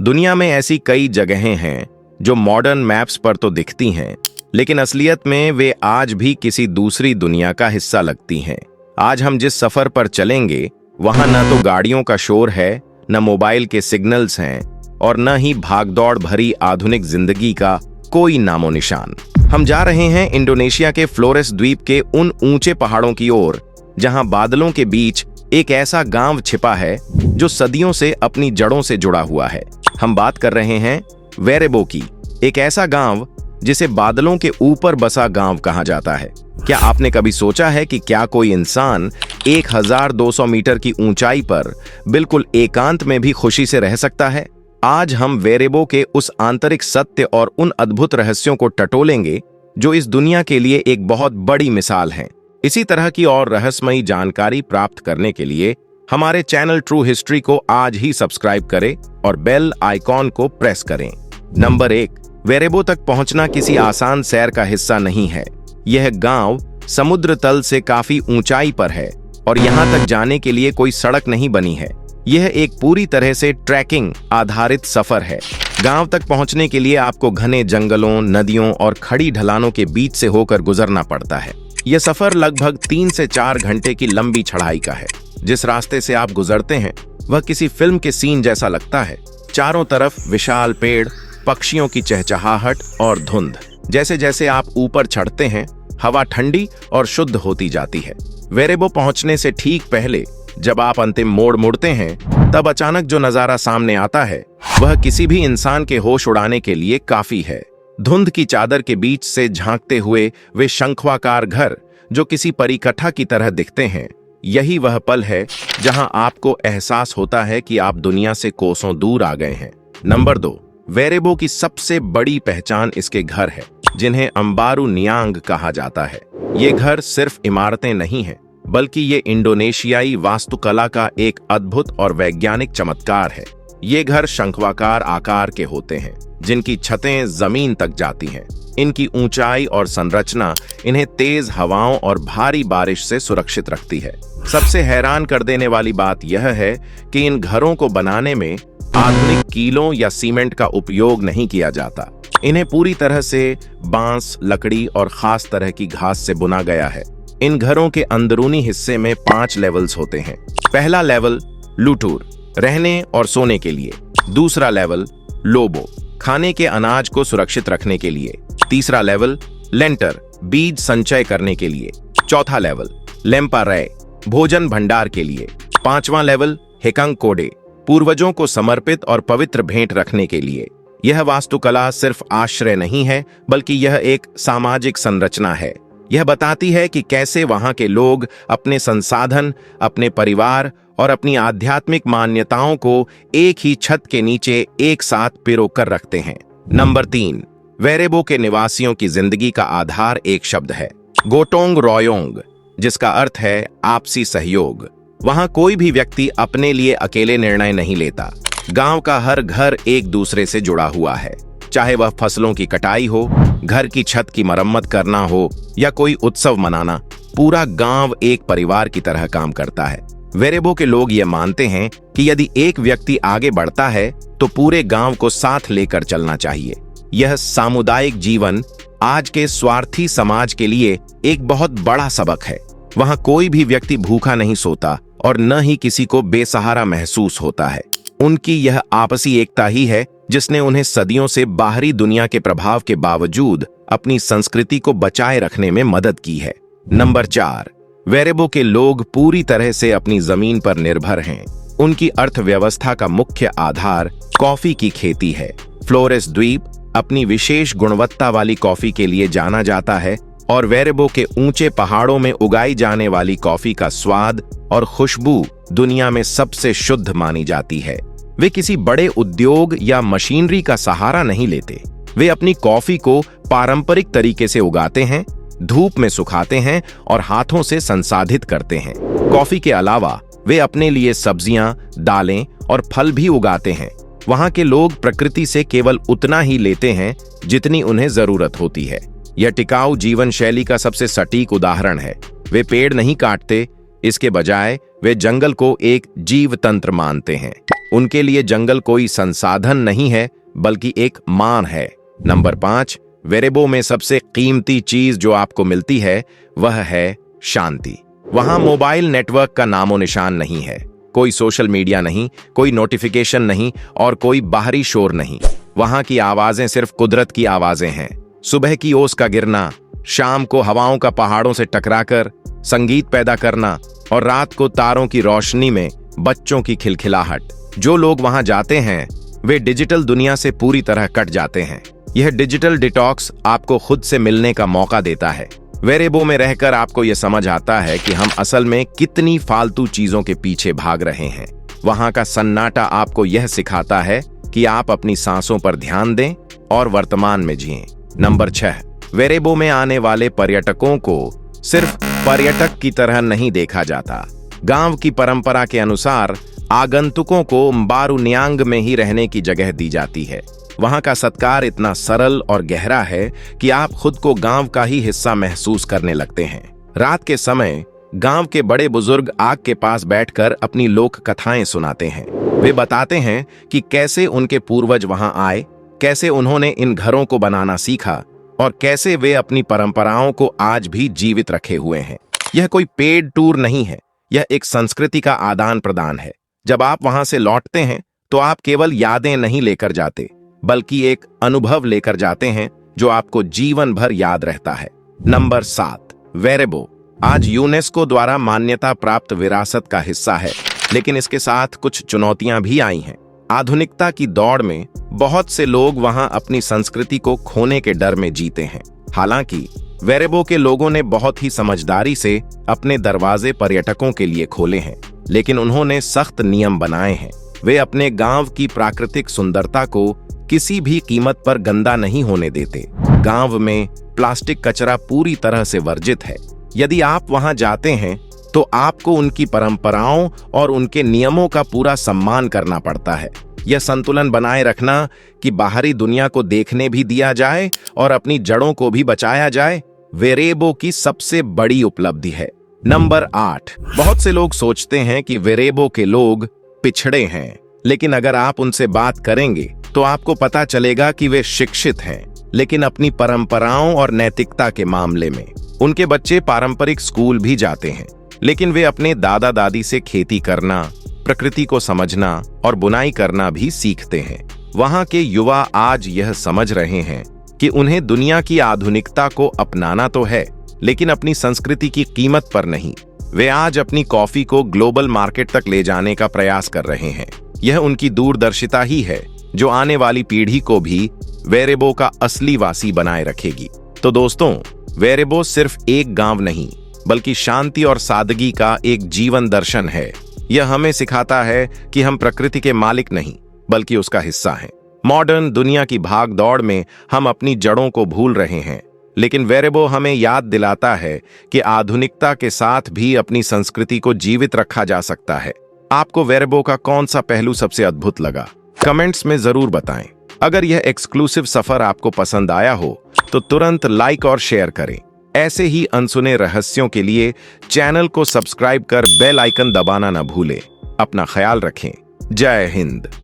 दुनिया में ऐसी कई जगहें हैं जो मॉडर्न मैप्स पर तो दिखती हैं, लेकिन असलियत में वे आज भी किसी दूसरी दुनिया का हिस्सा लगती हैं। आज हम जिस सफर पर चलेंगे वहां न तो गाड़ियों का शोर है, न मोबाइल के सिग्नल्स हैं और न ही भागदौड़ भरी आधुनिक जिंदगी का कोई नामो निशान। हम जा रहे हैं इंडोनेशिया के फ्लोरेस द्वीप के उन ऊंचे पहाड़ों की ओर जहां बादलों के बीच एक ऐसा गांव छिपा है जो सदियों से अपनी जड़ों से जुड़ा हुआ है। हम बात कर रहे हैं वेरेबो की, एक ऐसा गांव जिसे बादलों के ऊपर बसा गांव कहा जाता है। क्या आपने कभी सोचा है कि क्या कोई इंसान 1200 मीटर की ऊंचाई पर बिल्कुल एकांत में भी खुशी से रह सकता है? आज हम वेरेबो के उस आंतरिक सत्य और उन अद्भुत रहस्यों को टटोलेंगे जो इस दुनिया के लिए एक बहुत बड़ी मिसाल हैं। इसी तरह की और रहस्यमयी जानकारी प्राप्त करने के लिए हमारे चैनल ट्रू हिस्ट्री को आज ही सब्सक्राइब करें और बेल आइकॉन को प्रेस करें। नंबर 1, वेरेबो तक पहुंचना किसी आसान सैर का हिस्सा नहीं है। यह गांव समुद्र तल से काफी ऊंचाई पर है और यहां तक जाने के लिए कोई सड़क नहीं बनी है। यह एक पूरी तरह से ट्रैकिंग आधारित सफर है। गांव तक पहुंचने के लिए आपको घने जंगलों, नदियों और खड़ी ढलानों के बीच से होकर गुजरना पड़ता है। यह सफर लगभग 3 से 4 घंटे की लंबी चढ़ाई का है। जिस रास्ते से आप गुजरते हैं वह किसी फिल्म के सीन जैसा लगता है। चारों तरफ विशाल पेड़, पक्षियों की चहचहाहट और धुंध। जैसे जैसे आप ऊपर चढ़ते हैं हवा ठंडी और शुद्ध होती जाती है। वेरेबो पहुंचने से ठीक पहले जब आप अंतिम मोड़ मुड़ते हैं तब अचानक जो नजारा सामने आता है वह किसी भी इंसान के होश उड़ाने के लिए काफी है। धुंध की चादर के बीच से झांकते हुए वे शंखवाकार घर जो किसी परिकथा की तरह दिखते हैं, यही वह पल है जहां आपको एहसास होता है कि आप दुनिया से कोसों दूर आ गए हैं। नंबर 2, वेरेबो की सबसे बड़ी पहचान इसके घर है जिन्हें अंबारू नियांग कहा जाता है। ये घर सिर्फ इमारतें नहीं हैं, बल्कि ये इंडोनेशियाई वास्तुकला का एक अद्भुत और वैज्ञानिक चमत्कार है। ये घर शंखवाकार आकार के होते हैं जिनकी छतें जमीन तक जाती हैं। इनकी ऊंचाई और संरचना इन्हें तेज हवाओं और भारी बारिश से सुरक्षित रखती है। सबसे हैरान कर देने वाली बात यह है कि इन घरों को बनाने में आधुनिक कीलों या सीमेंट का उपयोग नहीं किया जाता। इन्हें पूरी तरह से बांस, लकड़ी और खास तरह की घास से बुना गया है। इन घरों के अंदरूनी हिस्से में 5 लेवल्स होते हैं। पहला लेवल लूटूर, रहने और सोने के लिए। दूसरा लेवल लोबो, खाने के अनाज को सुरक्षित रखने के लिए। तीसरा लेवल लेंटर, बीज संचय करने के लिए। चौथा लेवल लेम्पारै, भोजन भंडार के लिए। 5वां लेवल हेकंग कोडे, पूर्वजों को समर्पित और पवित्र भेंट रखने के लिए। यह वास्तुकला सिर्फ आश्रय नहीं है, बल्कि यह एक सामाजिक संरचना है। यह बताती है कि कैसे वहां के लोग अपने संसाधन, अपने परिवार और अपनी आध्यात्मिक मान्यताओं को एक ही छत के नीचे एक साथ पिरोकर रखते हैं। नंबर 3, वेरेबो के निवासियों की जिंदगी का आधार एक शब्द है, गोटोंग रोयोंग, जिसका अर्थ है आपसी सहयोग। वहां कोई भी व्यक्ति अपने लिए अकेले निर्णय नहीं लेता। गांव का हर घर एक दूसरे से जुड़ा हुआ है, चाहे वह फसलों की कटाई हो, घर की छत की मरम्मत करना हो या कोई उत्सव मनाना। पूरा गांव एक परिवार की तरह काम करता है। वेरेबो के लोग ये मानते हैं कि यदि एक व्यक्ति आगे बढ़ता है तो पूरे गांव को साथ लेकर चलना चाहिए। यह सामुदायिक जीवन आज के स्वार्थी समाज के लिए एक बहुत बड़ा सबक है। वहां कोई भी व्यक्ति भूखा नहीं सोता और न ही किसी को बेसहारा महसूस होता है। उनकी यह आपसी एकता ही है जिसने उन्हें सदियों से बाहरी दुनिया के प्रभाव के बावजूद अपनी संस्कृति को बचाए रखने में मदद की है। नंबर 4, वेरेबो के लोग पूरी तरह से अपनी जमीन पर निर्भर हैं। उनकी अर्थव्यवस्था का मुख्य आधार कॉफी की खेती है। फ्लोरेस द्वीप अपनी विशेष गुणवत्ता वाली कॉफी के लिए जाना जाता है और वेरेबो के ऊंचे पहाड़ों में उगाई जाने वाली कॉफी का स्वाद और खुशबू दुनिया में सबसे शुद्ध मानी जाती है। वे किसी बड़े उद्योग या मशीनरी का सहारा नहीं लेते। वे अपनी कॉफी को पारंपरिक तरीके से उगाते हैं, धूप में सुखाते हैं और हाथों से संसाधित करते हैं। कॉफी के अलावा वे अपने लिए सब्जियां, दालें और फल भी उगाते हैं। वहां के लोग प्रकृति से केवल उतना ही लेते हैं जितनी उन्हें जरूरत होती है। यह टिकाऊ जीवन शैली का सबसे सटीक उदाहरण है। वे पेड़ नहीं काटते, इसके बजाय वे जंगल को एक जीव तंत्र मानते हैं। उनके लिए जंगल कोई संसाधन नहीं है बल्कि एक मान है। नंबर 5, वेरेबो में सबसे कीमती चीज जो आपको मिलती है वह है शांति। वहां मोबाइल नेटवर्क का नामो निशान नहीं है, कोई सोशल मीडिया नहीं, कोई नोटिफिकेशन नहीं और कोई बाहरी शोर नहीं। वहां की आवाजें सिर्फ कुदरत की आवाजें हैं। सुबह की ओस का गिरना, शाम को हवाओं का पहाड़ों से टकराकर संगीत पैदा करना और रात को तारों की रोशनी में बच्चों की खिलखिलाहट। जो लोग वहां जाते हैं वे डिजिटल दुनिया से पूरी तरह कट जाते हैं। यह डिजिटल डिटॉक्स आपको खुद से मिलने का मौका देता है। वेरेबो में रहकर आपको यह समझ आता है कि हम असल में कितनी फालतू चीजों के पीछे भाग रहे हैं। वहां का सन्नाटा आपको यह सिखाता है कि आप अपनी सांसों पर ध्यान दें और वर्तमान में जिएं। नंबर 6, वेरेबो में आने वाले पर्यटकों को सिर्फ पर्यटक की तरह नहीं देखा जाता। गांव की परंपरा के अनुसार आगंतुकों को म्बारुन्यांग में ही रहने की जगह दी जाती है। वहां का सत्कार इतना सरल और गहरा है कि आप खुद को गांव का ही हिस्सा महसूस करने लगते हैं। रात के समय गांव के बड़े बुजुर्ग आग के पास बैठकर अपनी लोक कथाएं सुनाते हैं। वे बताते हैं कि कैसे उनके पूर्वज वहां आए, कैसे उन्होंने इन घरों को बनाना सीखा और कैसे वे अपनी परंपराओं को आज भी जीवित रखे हुए हैं। यह कोई पेड टूर नहीं है, यह एक संस्कृति का आदान प्रदान है। जब आप वहां से लौटते हैं तो आप केवल यादें नहीं लेकर जाते बल्कि एक अनुभव लेकर जाते हैं जो आपको जीवन भर याद रहता है। नंबर 7, वेरेबो आज यूनेस्को द्वारा मान्यता प्राप्त विरासत का हिस्सा है, लेकिन इसके साथ कुछ चुनौतियां भी आई हैं। आधुनिकता की दौड़ में बहुत से लोग वहां अपनी संस्कृति को खोने के डर में जीते हैं। हालांकि वेरेबो के लोगों ने बहुत ही समझदारी से अपने दरवाजे पर्यटकों के लिए खोले हैं, लेकिन उन्होंने सख्त नियम बनाए हैं। वे अपने गांव की प्राकृतिक सुंदरता को किसी भी कीमत पर गंदा नहीं होने देते। गांव में प्लास्टिक कचरा पूरी तरह से वर्जित है। यदि आप वहां जाते हैं तो आपको उनकी परंपराओं और उनके नियमों का पूरा सम्मान करना पड़ता है। यह संतुलन बनाए रखना कि बाहरी दुनिया को देखने भी दिया जाए और अपनी जड़ों को भी बचाया जाए, वेरेबो की सबसे बड़ी उपलब्धि है। नंबर 8, बहुत से लोग सोचते हैं कि वेरेबो के लोग पिछड़े हैं, लेकिन अगर आप उनसे बात करेंगे तो आपको पता चलेगा कि वे शिक्षित हैं, लेकिन अपनी परंपराओं और नैतिकता के मामले में। उनके बच्चे पारंपरिक स्कूल भी जाते हैं, लेकिन वे अपने दादा दादी से खेती करना, प्रकृति को समझना और बुनाई करना भी सीखते हैं। वहां के युवा आज यह समझ रहे हैं कि उन्हें दुनिया की आधुनिकता को अपनाना तो है, लेकिन अपनी संस्कृति की कीमत पर नहीं। वे आज अपनी कॉफी को ग्लोबल मार्केट तक ले जाने का प्रयास कर रहे हैं। यह उनकी दूरदर्शिता ही है जो आने वाली पीढ़ी को भी वेरेबो का असली वासी बनाए रखेगी। तो दोस्तों, वेरेबो सिर्फ एक गांव नहीं बल्कि शांति और सादगी का एक जीवन दर्शन है। यह हमें सिखाता है कि हम प्रकृति के मालिक नहीं बल्कि उसका हिस्सा हैं। मॉडर्न दुनिया की भाग दौड़ में हम अपनी जड़ों को भूल रहे हैं, लेकिन वेरेबो हमें याद दिलाता है कि आधुनिकता के साथ भी अपनी संस्कृति को जीवित रखा जा सकता है। आपको वेरेबो का कौन सा पहलू सबसे अद्भुत लगा? कमेंट्स में जरूर बताएं। अगर यह एक्सक्लूसिव सफर आपको पसंद आया हो तो तुरंत लाइक और शेयर करें। ऐसे ही अनसुने रहस्यों के लिए चैनल को सब्सक्राइब कर बेल आइकन दबाना न भूलें। अपना ख्याल रखें। जय हिंद।